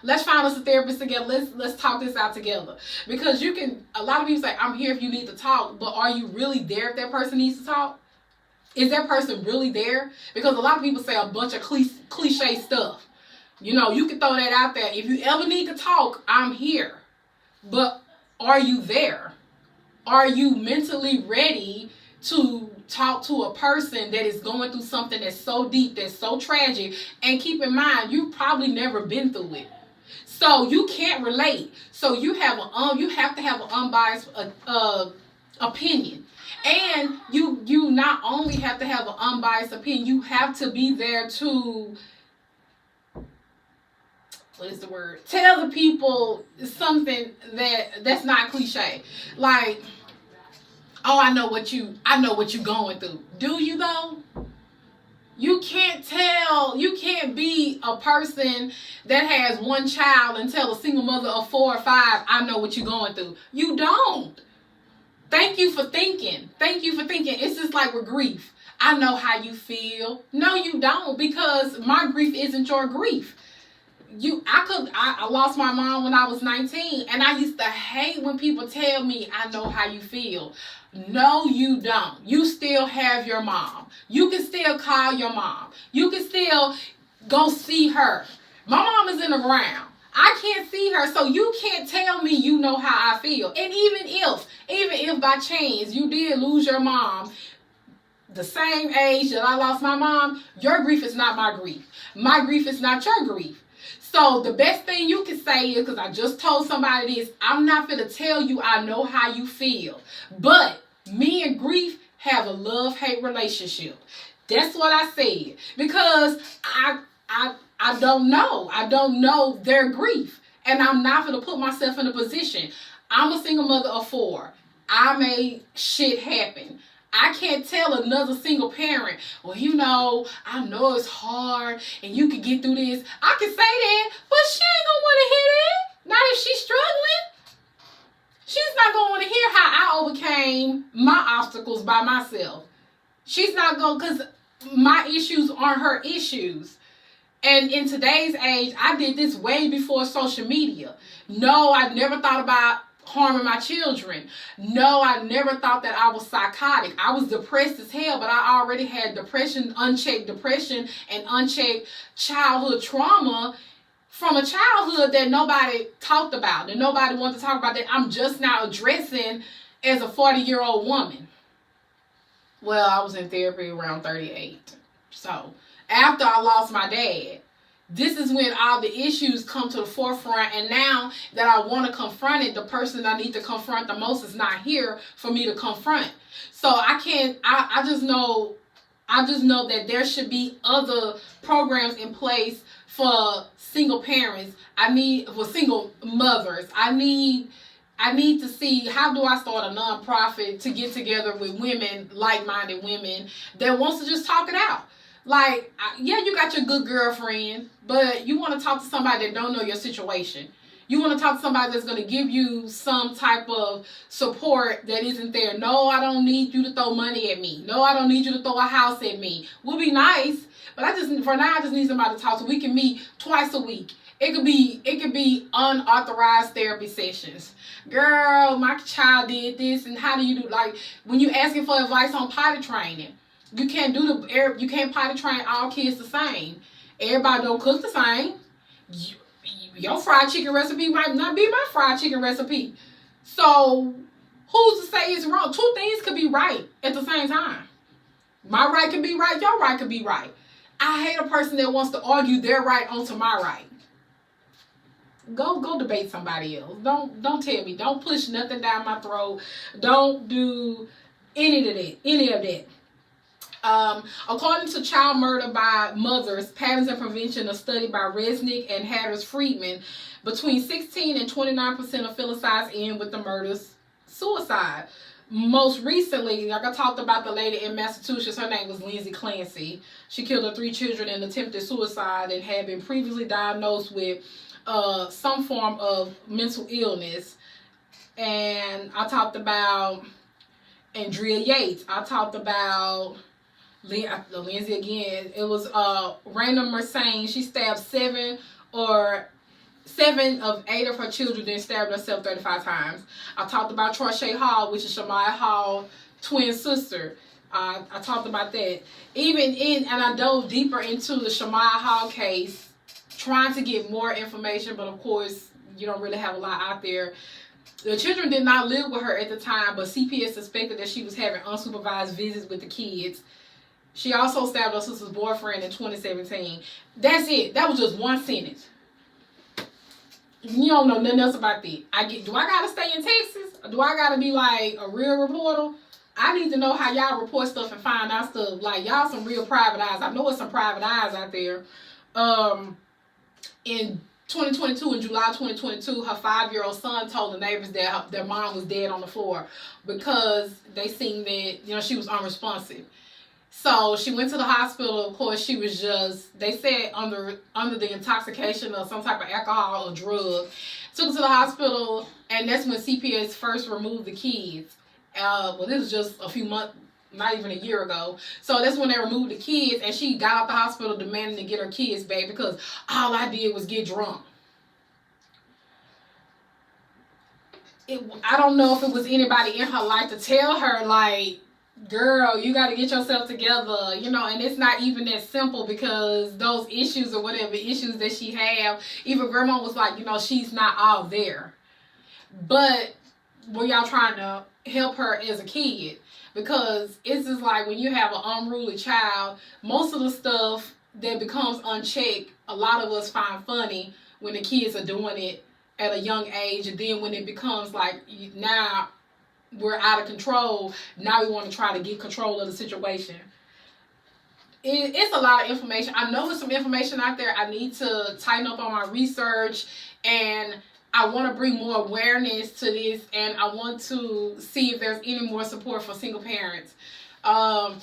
Let's find us a therapist together. Let's talk this out together. Because you can, a lot of people say, I'm here if you need to talk, but are you really there if that person needs to talk? Is that person really there? Because a lot of people say a bunch of cliche stuff. You know, you can throw that out there. If you ever need to talk, I'm here. But are you there? Are you mentally ready to talk to a person that is going through something that's so deep, that's so tragic? And keep in mind, you've probably never been through it. So you can't relate. So you have to have an unbiased opinion. And you not only have to have an unbiased opinion, you have to be there to, what is the word? Tell the people something that's not cliche. Like, oh, I know what you going through. Do you though? You can't be a person that has one child and tell a single mother of 4 or 5, I know what you're going through. You don't. Thank you for thinking. It's just like with grief. I know how you feel. No, you don't, because my grief isn't your grief. I lost my mom when I was 19, and I used to hate when people tell me, I know how you feel. No, you don't. You still have your mom. You can still call your mom. You can still go see her. My mom is in the ground. I can't see her, so you can't tell me you know how I feel. And even if by chance you did lose your mom the same age that I lost my mom, your grief is not my grief. My grief is not your grief. So the best thing you can say is, because I just told somebody this, I'm not going to tell you I know how you feel. But me and grief have a love-hate relationship. That's what I said. Because I don't know. I don't know their grief. And I'm not going to put myself in a position. I'm a single mother of 4. I made shit happen. I can't tell another single parent, well, you know, I know it's hard and you can get through this. I can say that, but she ain't going to want to hear that. Not if she's struggling. She's not going to want to hear how I overcame my obstacles by myself. She's not going to, because my issues aren't her issues. And in today's age, I did this way before social media. No, I never thought about harming my children. No, I never thought that I was psychotic. I was depressed as hell, but I already had depression, unchecked depression, and unchecked childhood trauma from a childhood that nobody talked about, that nobody wanted to talk about, that I'm just now addressing as a 40-year-old woman. Well, I was in therapy around 38. So after I lost my dad, this is when all the issues come to the forefront, and now that I want to confront it, the person I need to confront the most is not here for me to confront. So I just know that there should be other programs in place for single parents. For single mothers. I need to see, how do I start a nonprofit to get together with women, like-minded women that wants to just talk it out. Like, yeah, you got your good girlfriend, but you want to talk to somebody that don't know your situation. You want to talk to somebody that's going to give you some type of support that isn't there. No, I don't need you to throw money at me. No, I don't need you to throw a house at me. Would be nice, but for now I just need somebody to talk to. We can meet twice a week. It could be unauthorized therapy sessions. Girl, my child did this, and how do you do, like, when you asking for advice on potty training, you can't potty train all kids the same. Everybody don't cook the same. Your fried chicken recipe might not be my fried chicken recipe. So who's to say it's wrong? Two things could be right at the same time. My right could be right, your right could be right. I hate a person that wants to argue their right onto my right. Go debate somebody else. Don't tell me. Don't push nothing down my throat. Don't do any of that. According to Child Murder by Mothers, Patterns and Prevention, a study by Resnick and Hatters-Friedman, between 16 and 29% of felicides end with the murder's suicide. most recently, like I talked about the lady in Massachusetts, her name was Lindsay Clancy. She killed her 3 children and attempted suicide and had been previously diagnosed with some form of mental illness. And I talked about Andrea Yates. I talked about Lindsay again. It was Raina Mersane. She stabbed 7 of 8 of her children, then stabbed herself 35 times. I talked about Troy Hall, which is Shamaya Hall's twin sister. I talked about that. And I dove deeper into the Shamaya Hall case, trying to get more information, but of course, you don't really have a lot out there. The children did not live with her at the time, but CPS suspected that she was having unsupervised visits with the kids. She also stabbed her sister's boyfriend in 2017. That's it. That was just one sentence. You don't know nothing else about that. Do I gotta stay in Texas? Or do I gotta be like a real reporter? I need to know how y'all report stuff and find out stuff. Like, y'all some real private eyes. I know it's some private eyes out there. In 2022, in July 2022, her 5-year-old son told the neighbors that their mom was dead on the floor because they seen that, she was unresponsive. So she went to the hospital. Of course, she was they said under the intoxication of some type of alcohol or drug. Took her to the hospital, and that's when CPS first removed the kids. This was just a few months, not even a year ago. So that's when they removed the kids, and she got out the hospital demanding to get her kids back because all I did was get drunk. I don't know if it was anybody in her life to tell her, like, girl, you got to get yourself together, and it's not even that simple because those issues or whatever issues that she have, even grandma was like, she's not all there. But were y'all trying to help her as a kid? Because it's just like when you have an unruly child, most of the stuff that becomes unchecked, a lot of us find funny when the kids are doing it at a young age, and then when it becomes like now we're out of control, now we want to try to get control of the situation. It's a lot of information. I know there's some information out there. I need to tighten up on my research, and I want to bring more awareness to this, and I want to see if there's any more support for single parents. Our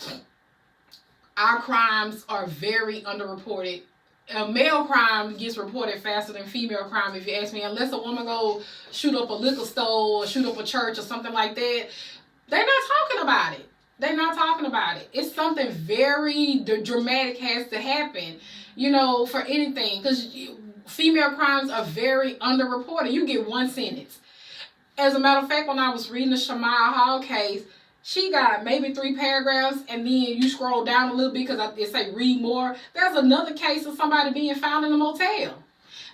crimes are very underreported. Male crime gets reported faster than female crime, if you ask me. Unless a woman go shoot up a liquor store or shoot up a church or something like that, they're not talking about it. They're not talking about it. It's something very dramatic has to happen, for anything. Because female crimes are very underreported. You get one sentence. As a matter of fact, when I was reading the Shamaya Hall case, she got maybe 3 paragraphs, and then you scroll down a little bit because it say read more. There's another case of somebody being found in a motel.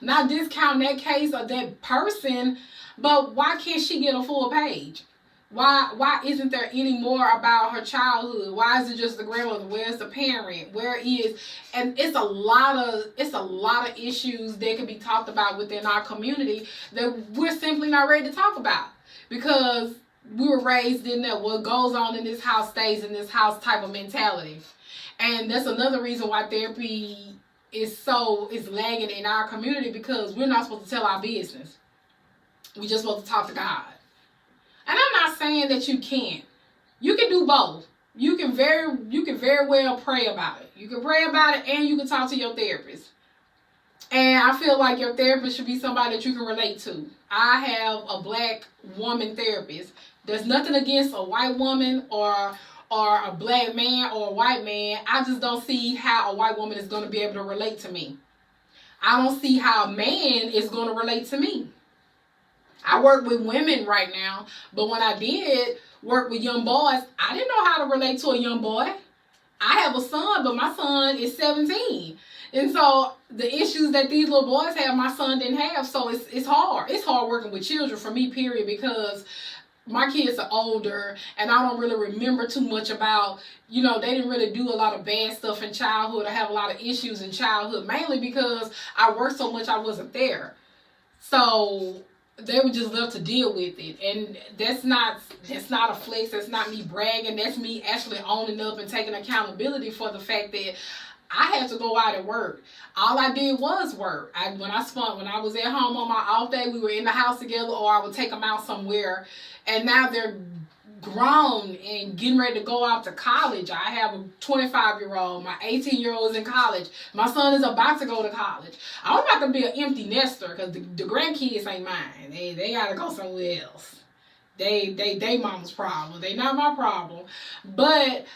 Not discounting that case of that person, but why can't she get a full page? Why isn't there any more about her childhood? Why is it just the grandmother? Where's the parent? Where is? And it's a lot of issues that can be talked about within our community that we're simply not ready to talk about because we were raised in that what goes on in this house stays in this house type of mentality. And that's another reason why therapy is lagging in our community, because we're not supposed to tell our business. We're just supposed to talk to God. And I'm not saying that you can't. You can do both. You can very well pray about it. You can pray about it, and you can talk to your therapist. And I feel like your therapist should be somebody that you can relate to. I have a black woman therapist. There's nothing against a white woman or a black man or a white man. I just don't see how a white woman is going to be able to relate to me. I don't see how a man is going to relate to me. I work with women right now, but when I did work with young boys, I didn't know how to relate to a young boy. I have a son, but my son is 17. And so the issues that these little boys have, my son didn't have. So it's hard. It's hard working with children for me, period, because my kids are older and I don't really remember too much about, they didn't really do a lot of bad stuff in childhood. I have a lot of issues in childhood, mainly because I worked so much I wasn't there. So they were just left to deal with it. And that's not a flex. That's not me bragging. That's me actually owning up and taking accountability for the fact that I had to go out and work. All I did was work. When I was at home on my off day, we were in the house together, or I would take them out somewhere. And now they're grown and getting ready to go out to college. I have a 25-year-old. My 18-year-old is in college. My son is about to go to college. I'm about to be an empty nester because the grandkids ain't mine. They gotta go somewhere else. They mama's problem. They not my problem. But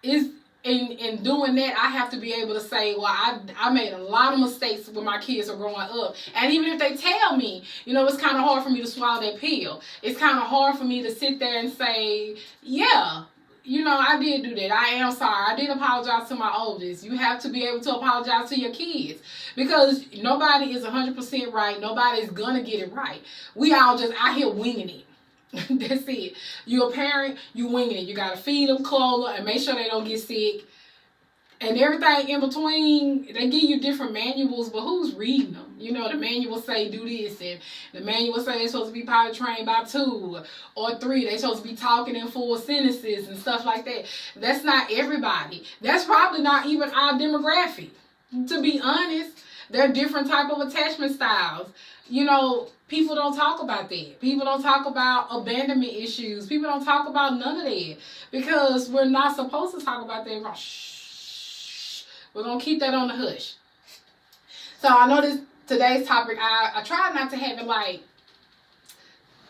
it's in doing that, I have to be able to say, well, I made a lot of mistakes when my kids are growing up. And even if they tell me, it's kind of hard for me to swallow that pill. It's kind of hard for me to sit there and say, yeah, I did do that. I am sorry. I did apologize to my oldest. You have to be able to apologize to your kids because nobody is 100% right. Nobody's going to get it right. We all just out here winging it. That's it. You're a parent, you winging it. You got to feed them, clothe them, and make sure they don't get sick. And everything in between, they give you different manuals, but who's reading them? The manual say do this, and the manual say they're supposed to be potty trained by 2 or 3. They're supposed to be talking in full sentences and stuff like that. That's not everybody. That's probably not even our demographic. To be honest, there are different type of attachment styles. People don't talk about that. People don't talk about abandonment issues. People don't talk about none of that because we're not supposed to talk about that. Shh. We're going to keep that on the hush. So I know today's topic, I try not to have it like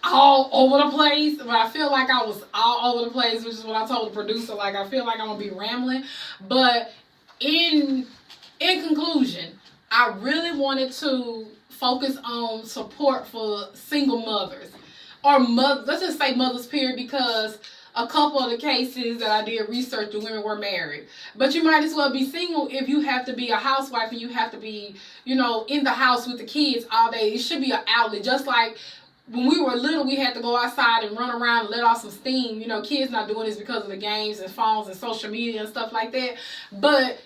all over the place, but I feel like I was all over the place, which is what I told the producer. Like, I feel like I'm going to be rambling. But in conclusion, I really wanted to focus on support for single mothers or let's just say mothers period, because a couple of the cases that I did research, the women were married. But you might as well be single if you have to be a housewife and you have to be, in the house with the kids all day. It should be an outlet. Just like when we were little, we had to go outside and run around and let off some steam. Kids not doing this because of the games and phones and social media and stuff like that. But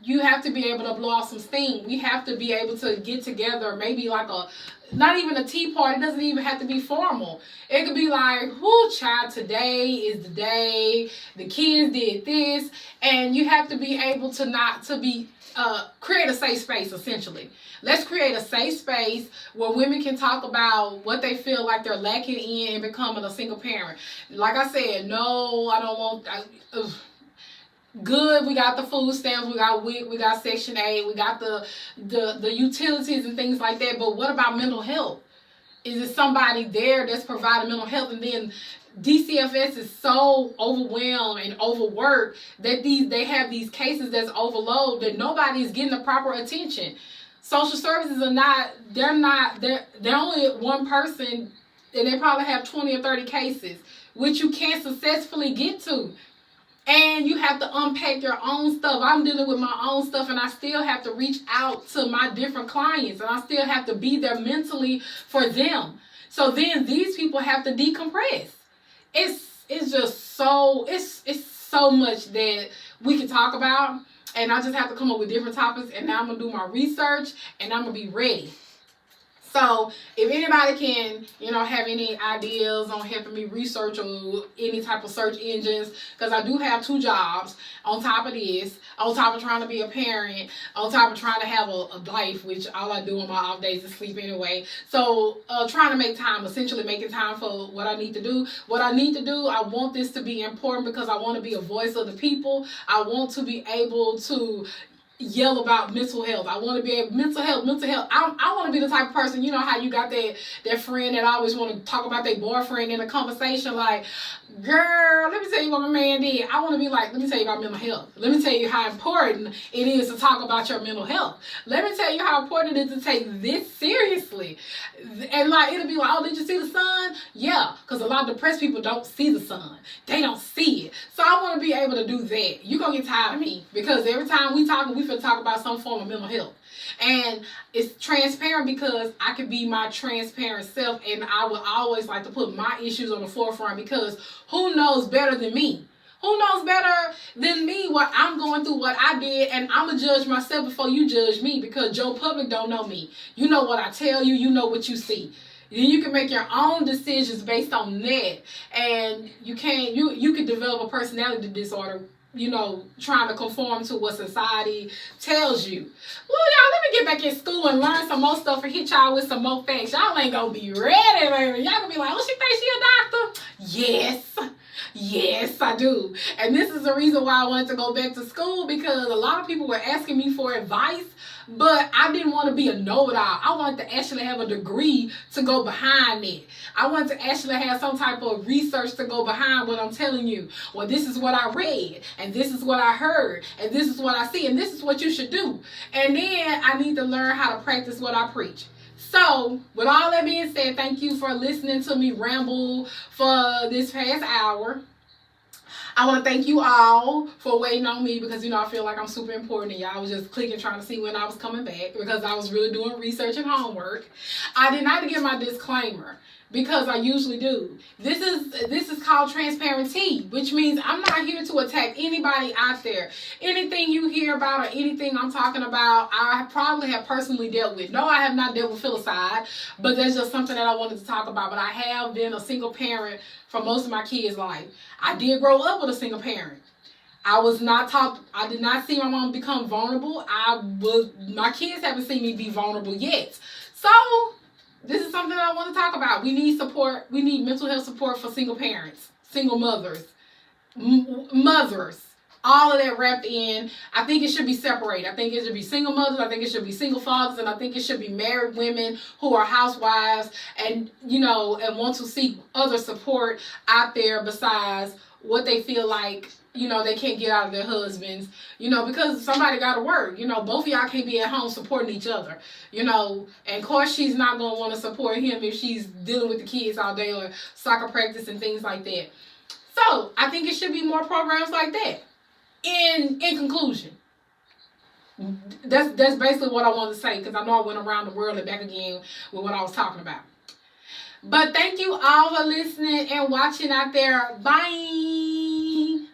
you have to be able to blow off some steam. We have to be able to get together, maybe like not even a tea party. It doesn't even have to be formal. It could be like, child, today is the day. The kids did this. And you have to be able to create a safe space, essentially. Let's create a safe space where women can talk about what they feel like they're lacking in becoming a single parent. Like I said, no, I don't want... Good, we got the food stamps, we got WIC, we got Section 8, we got the utilities and things like that. But what about mental health? Is it somebody there that's providing mental health? And then DCFS is so overwhelmed and overworked that they have these cases that's overload that nobody's getting the proper attention. Social services they're only one person and they probably have 20 or 30 cases, which you can't successfully get to. And you have to unpack your own stuff. I'm dealing with my own stuff and I still have to reach out to my different clients and I still have to be there mentally for them. So then these people have to decompress. It's just it's so much that we can talk about, and I just have to come up with different topics, and now I'm going to do my research and I'm going to be ready. So if anybody can, have any ideas on helping me research or any type of search engines, because I do have 2 jobs on top of this, on top of trying to be a parent, on top of trying to have a life, which all I do on my off days is sleep anyway. So trying to make time, essentially making time for what I need to do. What I need to do, I want this to be important because I want to be a voice of the people. I want to be able to yell about mental health. I want to be able mental health. I want to be the type of person, how you got that friend that always want to talk about their boyfriend in a conversation, like, girl, let me tell you what my man did. I want to be like, let me tell you about mental health. Let me tell you how important it is to talk about your mental health. Let me tell you how important it is to take this seriously. And like, it'll be like, oh, did you see the sun? Yeah, because a lot of depressed people don't see the sun. They don't see it. So I want to be able to do that. You're going to get tired of me because every time we talk about some form of mental health. And it's transparent because I can be my transparent self, and I would always like to put my issues on the forefront because who knows better than me? Who knows better than me what I'm going through, what I did, and I'm going to judge myself before you judge me because Joe Public don't know me. You know what I tell you. You know what you see. Then you can make your own decisions based on that, and you can develop a personality disorder, trying to conform to what society tells you. Well, y'all, let me get back in school and learn some more stuff and hit y'all with some more facts. Y'all ain't gonna be ready, baby. Y'all gonna be like, oh, she thinks she a doctor? Yes. Yes, I do. And this is the reason why I wanted to go back to school, because a lot of people were asking me for advice, but I didn't want to be a know-it-all. I wanted to actually have a degree to go behind it. I wanted to actually have some type of research to go behind what I'm telling you. Well, this is what I read, and this is what I heard, and this is what I see, and this is what you should do. And then I need to learn how to practice what I preach. So, with all that being said, thank you for listening to me ramble for this past hour. I want to thank you all for waiting on me, because, I feel like I'm super important, and y'all was just clicking trying to see when I was coming back, because I was really doing research and homework. I did not give my disclaimer, because I usually do. This is called transparency, which means I'm not here to attack anybody out there. Anything you hear about or anything I'm talking about, I probably have personally dealt with. No, I have not dealt with filicide, but that's just something that I wanted to talk about. But I have been a single parent for most of my kids' life. I did grow up with a single parent. I did not see my mom become vulnerable. My kids haven't seen me be vulnerable yet. So, this is something that I want to talk about. We need support. We need mental health support for single parents, single mothers, mothers, all of that wrapped in. I think it should be separated. I think it should be single mothers. I think it should be single fathers. And I think it should be married women who are housewives and, and want to seek other support out there besides what they feel like, they can't get out of their husbands, because somebody got to work. Both of y'all can't be at home supporting each other, and of course she's not going to want to support him if she's dealing with the kids all day or soccer practice and things like that. So I think it should be more programs like that. In conclusion, that's basically what I wanted to say, because I know I went around the world and back again with what I was talking about. But thank you all for listening and watching out there. Bye.